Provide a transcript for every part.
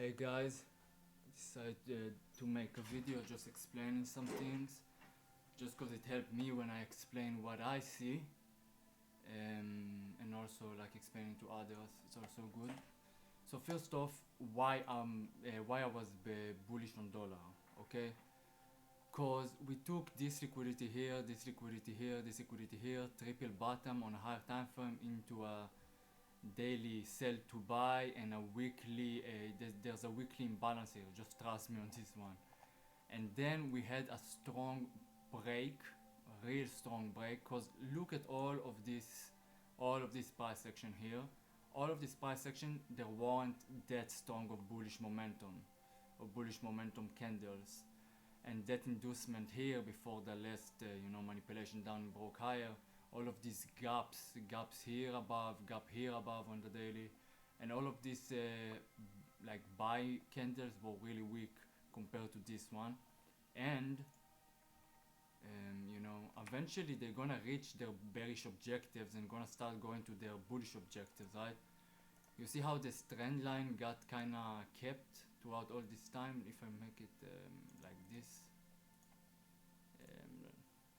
Hey guys, decided to make a video just explaining some things, just because it helped me when I explain what I see, and also like explaining to others. It's also good. So first off, why I was bullish on dollar, okay? Cause we took this liquidity here, this liquidity here, this liquidity here, triple bottom on a higher time frame into a daily sell to buy and a weekly there's a weekly imbalance here, just trust me on this one. And then we had a strong break, a real strong break, because look at all of this price section here. All of this price section, there weren't that strong of bullish momentum candles, and that inducement here before the last manipulation down broke higher. All of these gaps here above, gap here above on the daily, and all of these like buy candles were really weak compared to this one. And eventually they're gonna reach their bearish objectives and gonna start going to their bullish objectives, right? You see how this trend line got kinda kept throughout all this time. If I make it like this,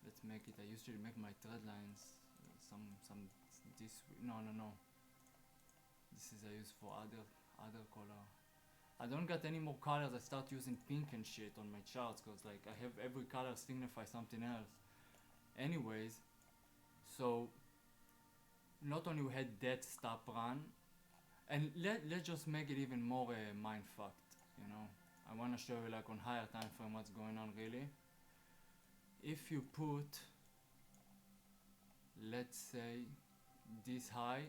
let's make it, I usually make my thread lines some this, no, this is I use for other color. I don't got any more colors. I start using pink and shit on my charts, because like I have every color signify something else. Anyways, so not only we had that stop run, and let's just make it even more mind fucked, I want to show you like on higher time frame what's going on really. If you put, let's say, this high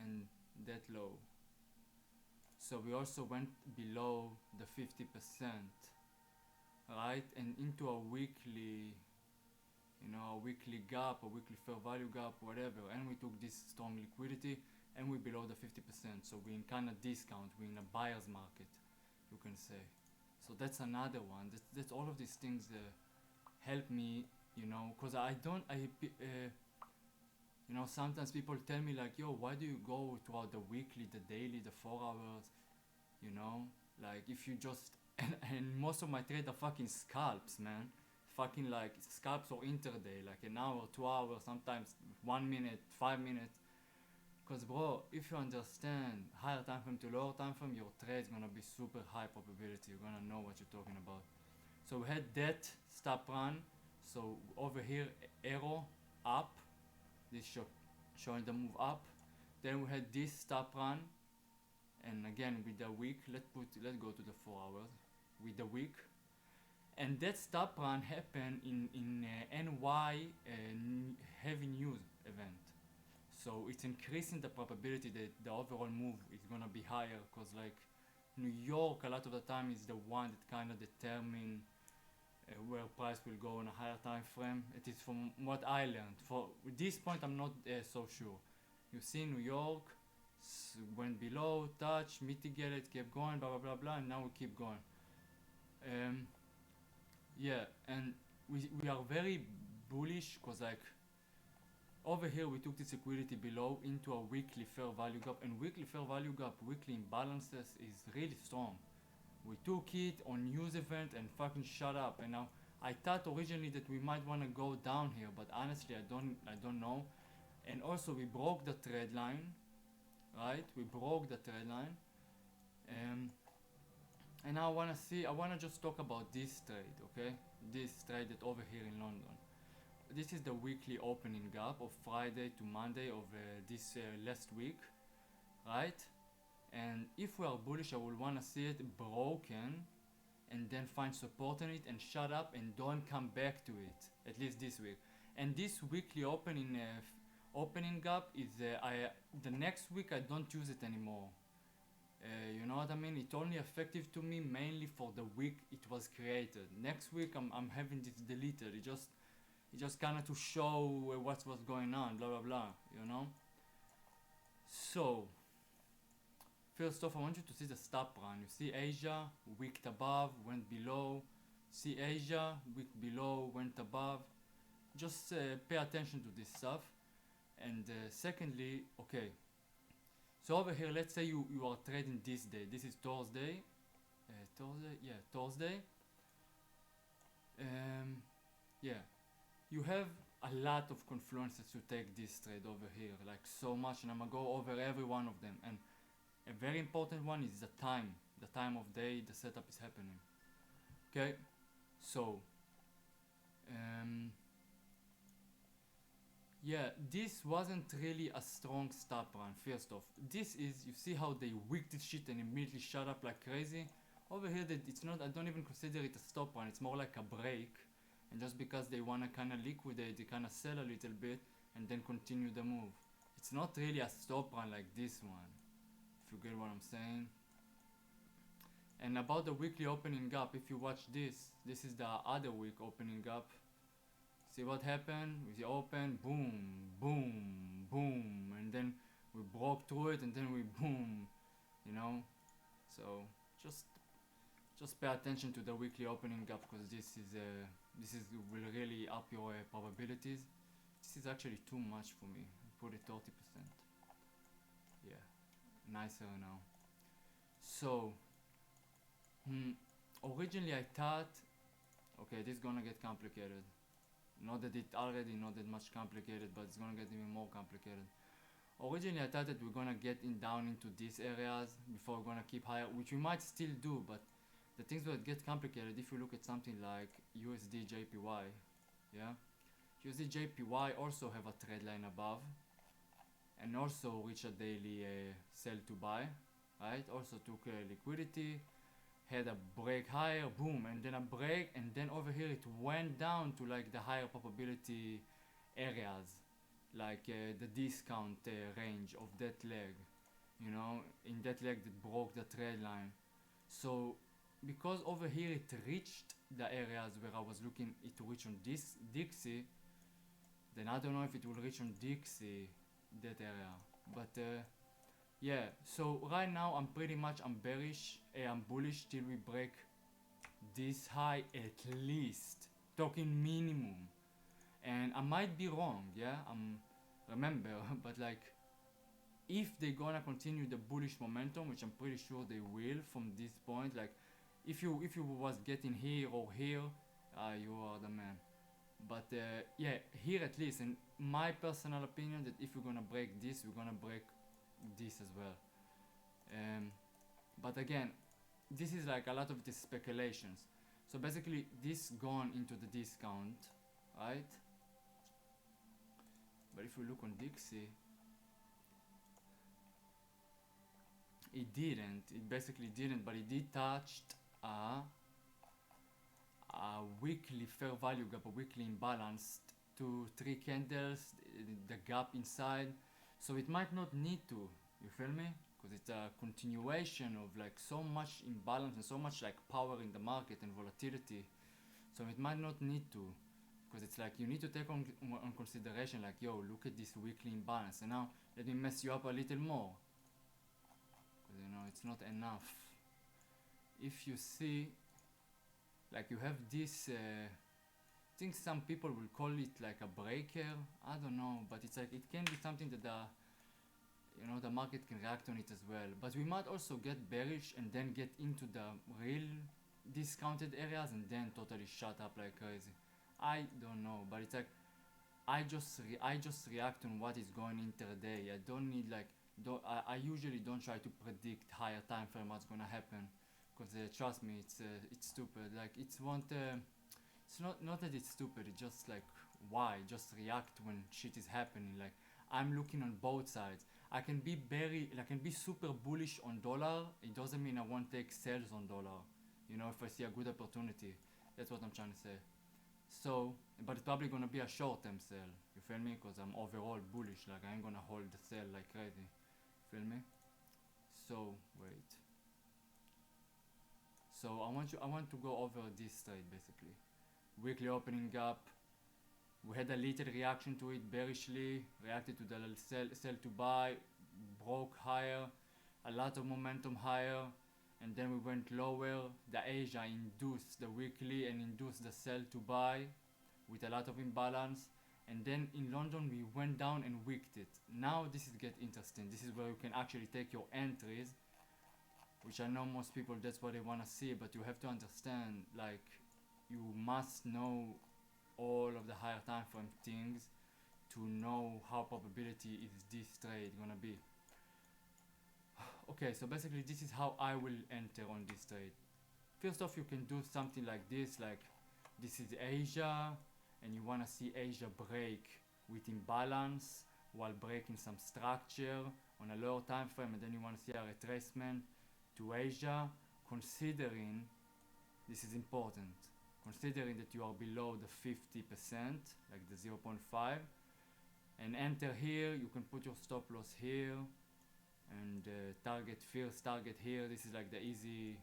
and that low, so we also went below the 50%, right, and into a weekly gap, a weekly fair value gap, whatever, and we took this strong liquidity and we below the 50%, so we in kind of discount, we in a buyer's market, you can say. So that's another one. That's all of these things help me, because sometimes people tell me like, yo, why do you go throughout the weekly, the daily, the 4 hours, like if you just, and most of my trades are fucking scalps, man, fucking like scalps or intraday, like an hour, 2 hours, sometimes 1 minute, 5 minutes. Because bro, if you understand higher time frame to lower time frame, your trade's gonna be super high probability, you're gonna know what you're talking about. So we had that stop run, so over here arrow up, this showing the move up. Then we had this stop run, and again with the week, let's go to the 4 hours with the week. And that stop run happened in NY heavy news event, so it's increasing the probability that the overall move is gonna be higher, because like New York a lot of the time is the one that kind of determine where price will go on a higher time frame. It is from what I learned. For this point I'm not so sure. You see New York went below, touch, mitigated, kept going, blah blah blah blah, and now we keep going. Yeah, and we are very bullish, because like over here we took this liquidity below into a weekly fair value gap, and weekly fair value gap, weekly imbalances is really strong. We took it on news event and fucking shut up, and now I thought originally that we might want to go down here, but honestly I don't know. And also we broke the trend line, right? We broke the trend line, and now I want to just talk about this trade, okay? This trade that over here in London. This is the weekly opening gap of Friday to Monday of this last week, right? And if we are bullish, I would want to see it broken and then find support in it and shut up and don't come back to it, at least this week. And this weekly opening gap is the next week I don't use it anymore. You know what I mean? It's only effective to me mainly for the week it was created. Next week I'm having this deleted. It just kind of to show what's going on, blah blah blah, So first off, I want you to see the stop run. You see Asia wicked above, went below. See Asia wicked below, went above. Just pay attention to this stuff. And secondly, okay, so over here, let's say you are trading this day. This is Thursday, Thursday. Yeah, you have a lot of confluences to take this trade over here, like so much, and I'm gonna go over every one of them. And a very important one is the time of day the setup is happening. Okay, so yeah, this wasn't really a strong stop run. First off, this is, you see how they wicked this shit and immediately shut up like crazy. Over here, it's not. I don't even consider it a stop run. It's more like a break, and just because they wanna kind of liquidate, they kind of sell a little bit and then continue the move. It's not really a stop run like this one, if you get what I'm saying. And about the weekly opening gap, if you watch this is the other week opening gap. See what happened? We open, boom, boom, boom, and then we broke through it, and then we boom, you know. So just pay attention to the weekly opening gap, because this is will really up your probabilities. This is actually too much for me. Put it 30%. Yeah, nicer now. So originally I thought, okay, this is gonna get complicated. Not that it already not that much complicated, but it's gonna get even more complicated. Originally I thought that we're gonna get down into these areas before we're gonna keep higher, which we might still do, but the things will get complicated if you look at something like USD JPY. Yeah, USD JPY also have a trend line above, and also reach a daily sell to buy, right? Also took liquidity, had a break higher, boom, and then a break, and then over here it went down to like the higher probability areas, like the discount range of that leg, you know, in that leg that broke the trend line. So because over here it reached the areas where I was looking it to reach on this Dixie, then I don't know if it will reach on Dixie that area, but yeah, so right now I'm bearish, I'm bullish till we break this high at least, talking minimum, and I might be wrong, yeah, remember, but like, if they gonna continue the bullish momentum, which I'm pretty sure they will from this point, like, if you was getting here or here, you are the man. But yeah, here at least, in my personal opinion, that if we're gonna break this, we're gonna break this as well. But again, this is like a lot of these speculations. So basically this gone into the discount, right? But if we look on Dixie, it didn't, it basically didn't, but it did touch a weekly fair value gap, a weekly imbalance, 2-3 candles, the gap inside. So it might not need to, you feel me? Because it's a continuation of like so much imbalance and so much like power in the market and volatility. So it might not need to, because it's like you need to take on consideration, like, yo, look at this weekly imbalance, and now let me mess you up a little more, because you know it's not enough. If you see, like, you have this I think some people will call it like a breaker, I don't know, but it's like it can be something that the market can react on it as well. But we might also get bearish and then get into the real discounted areas and then totally shut up like crazy. I don't know, but it's like I just react on what is going intraday. I don't need like I usually don't try to predict higher time frame what's gonna happen, because trust me, it's stupid. Like it's not that it's stupid. It's just like, why just react when shit is happening? Like, I'm looking on both sides. I can be super bullish on dollar. It doesn't mean I won't take sales on dollar. You know, if I see a good opportunity, that's what I'm trying to say. So, but it's probably gonna be a short-term sell. You feel me? Because I'm overall bullish. Like, I ain't gonna hold the sell like crazy. Feel me? So wait. So I want to go over this trade basically. Weekly opening gap. We had a little reaction to it bearishly, reacted to the sell to buy, broke higher, a lot of momentum higher, and then we went lower. The Asia induced the weekly and induced the sell to buy with a lot of imbalance, and then in London we went down and wicked it. Now this is get interesting. This is where you can actually take your entries which I know most people that's what they want to see, but you have to understand, like, you must know all of the higher time frame things to know how probability is this trade gonna be. Okay, so basically this is how I will enter on this trade. First off, you can do something like this, like this is Asia, and you wanna see Asia break with imbalance while breaking some structure on a lower time frame, and then you wanna see a retracement to Asia, considering, this is important, considering that you are below the 50%, like the 0.5, and enter here. You can put your stop loss here, and target first target here. This is like the easy,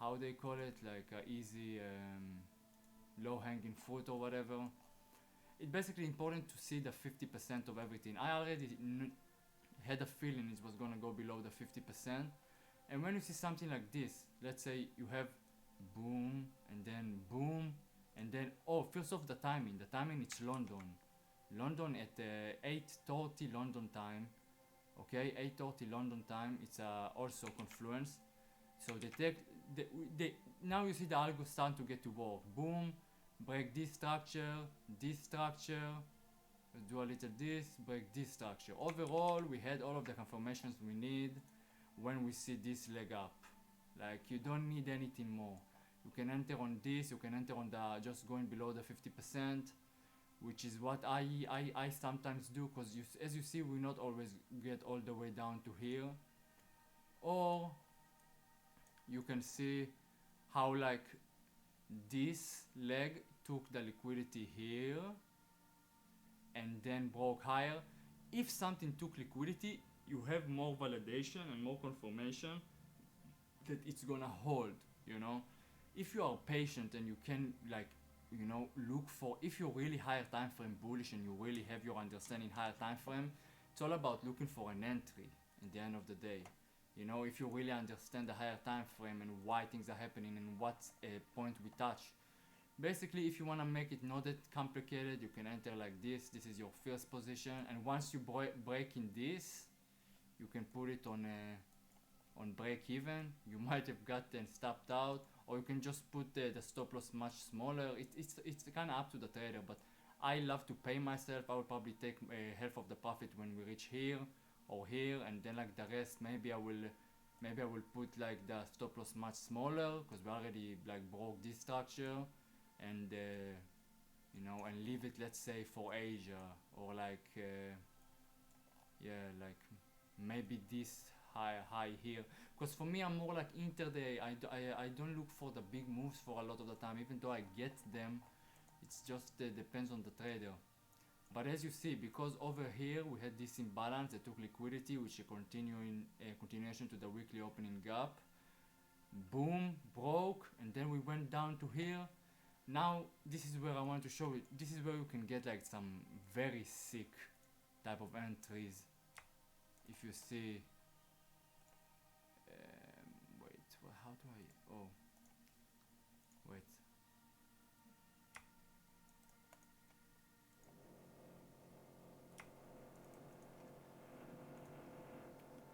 how they call it, like a easy low hanging fruit or whatever. It's basically important to see the 50% of everything. I already had a feeling it was gonna go below the 50%, and when you see something like this, let's say you have boom and then boom and then, oh, first off, the timing it's London at 8:30 London time. Okay, 8:30 London time. It's also confluence. So they take they now you see the algo starting to get to work. Boom, break this structure, do a little this, break this structure. Overall, we had all of the confirmations we need when we see this leg up. Like, you don't need anything more. You can enter on this, you can enter on the just going below the 50%, which is what I sometimes do, because as you see, we not always get all the way down to here. Or you can see how, like, this leg took the liquidity here and then broke higher. If something took liquidity, you have more validation and more confirmation that it's gonna hold, you know. If you are patient and you can, like, you know, look for, if you're really higher time frame bullish and you really have your understanding higher time frame, it's all about looking for an entry in the end of the day. You know, if you really understand the higher time frame and why things are happening and what point we touch. Basically, if you want to make it not that complicated, you can enter like this. This is your first position, and once you break in this, you can put it on break even. You might have gotten stopped out, or you can just put the stop loss much smaller. It's kind of up to the trader, but I love to pay myself. I will probably take half of the profit when we reach here or here, and then like the rest, maybe I will put like the stop loss much smaller, because we already like broke this structure, and you know, and leave it, let's say, for Asia, or like yeah, like maybe this high here, because for me I'm more like intraday. I don't look for the big moves for a lot of the time, even though I get them. It's just depends on the trader. But as you see, because over here we had this imbalance that took liquidity, which is continuation to the weekly opening gap. Boom, broke, and then we went down to here. Now this is where I want to show it. This is where you can get like some very sick type of entries. If you see, wait, well, how do I? Oh, wait.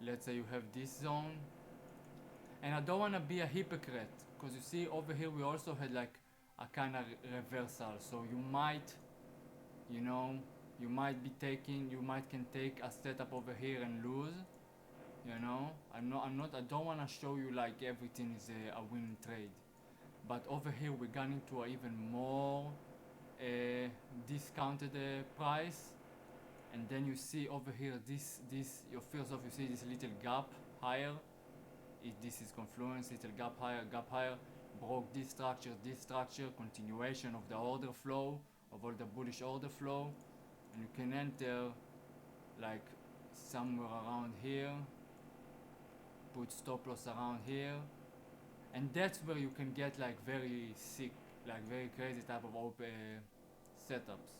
Let's say you have this zone, and I don't want to be a hypocrite, because you see over here we also had like a kind of reversal. So you might, you know, you might can take a setup over here and lose. You know, I don't want to show you like everything is a winning trade, but over here we got into an even more discounted price. And then you see over here this your first off, you see this little gap higher. This is confluence, little gap higher, broke this structure, continuation of the order flow, of all the bullish order flow, and you can enter like somewhere around here, put stop loss around here, and that's where you can get like very sick, like very crazy type of setups,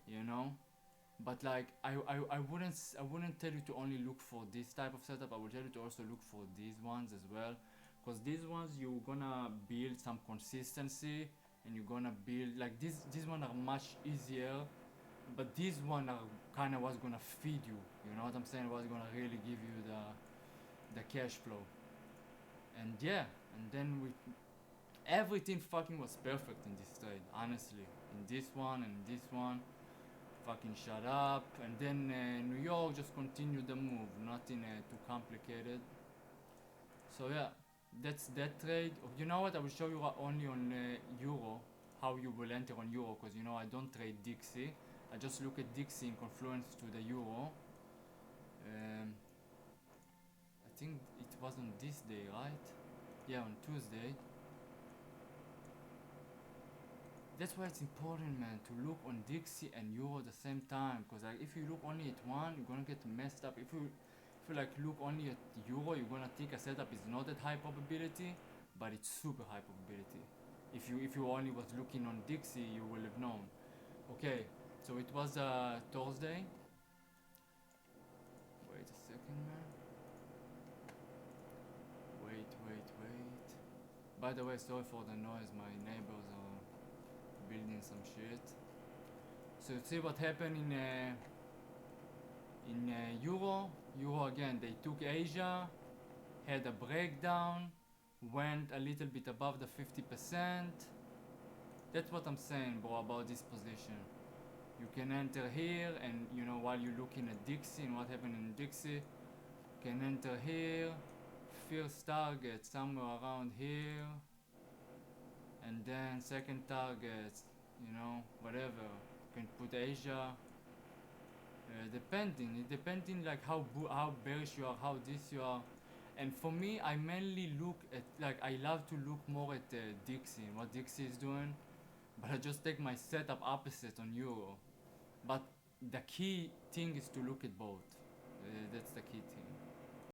you know. But like I wouldn't tell you to only look for this type of setup. I would tell you to also look for these ones as well, because these ones you're gonna build some consistency, and you're gonna build like these ones are much easier, but these ones are kind of what's gonna feed you. You know what I'm saying? What's gonna really give you the cash flow. And yeah, and then we everything fucking was perfect in this trade, honestly. In this one and this one, fucking shut up. And then New York just continued the move, nothing too complicated. So yeah, that's that trade. You know what? I will show you only on Euro how you will enter on Euro, because you know I don't trade Dixie. I just look at Dixie in confluence to the Euro. I think it was on this day, right? Yeah, on Tuesday. That's why it's important, man, to look on Dixie and Euro at the same time. Because like, if you look only at one, you're gonna get messed up. If you like look only at Euro, you're gonna think a setup is not that high probability, but it's super high probability. If you only was looking on Dixie, you will have known. Okay, so it was Thursday. Wait a second, man. Wait. By the way, sorry for the noise. My neighbors are building some shit. So see what happened in Euro. Euro again. They took Asia, had a breakdown, went a little bit above the 50%. That's what I'm saying, bro, about this position. You can enter here, and you know while you're looking at Dixie and what happened in Dixie, you can enter here. First target somewhere around here, and then second target, you know, whatever. You can put Asia. Depending like how bearish you are, how this you are. And for me, I mainly look at, like, I love to look more at Dixie and what Dixie is doing, but I just take my setup opposite on Euro. But the key thing is to look at both. That's the key thing.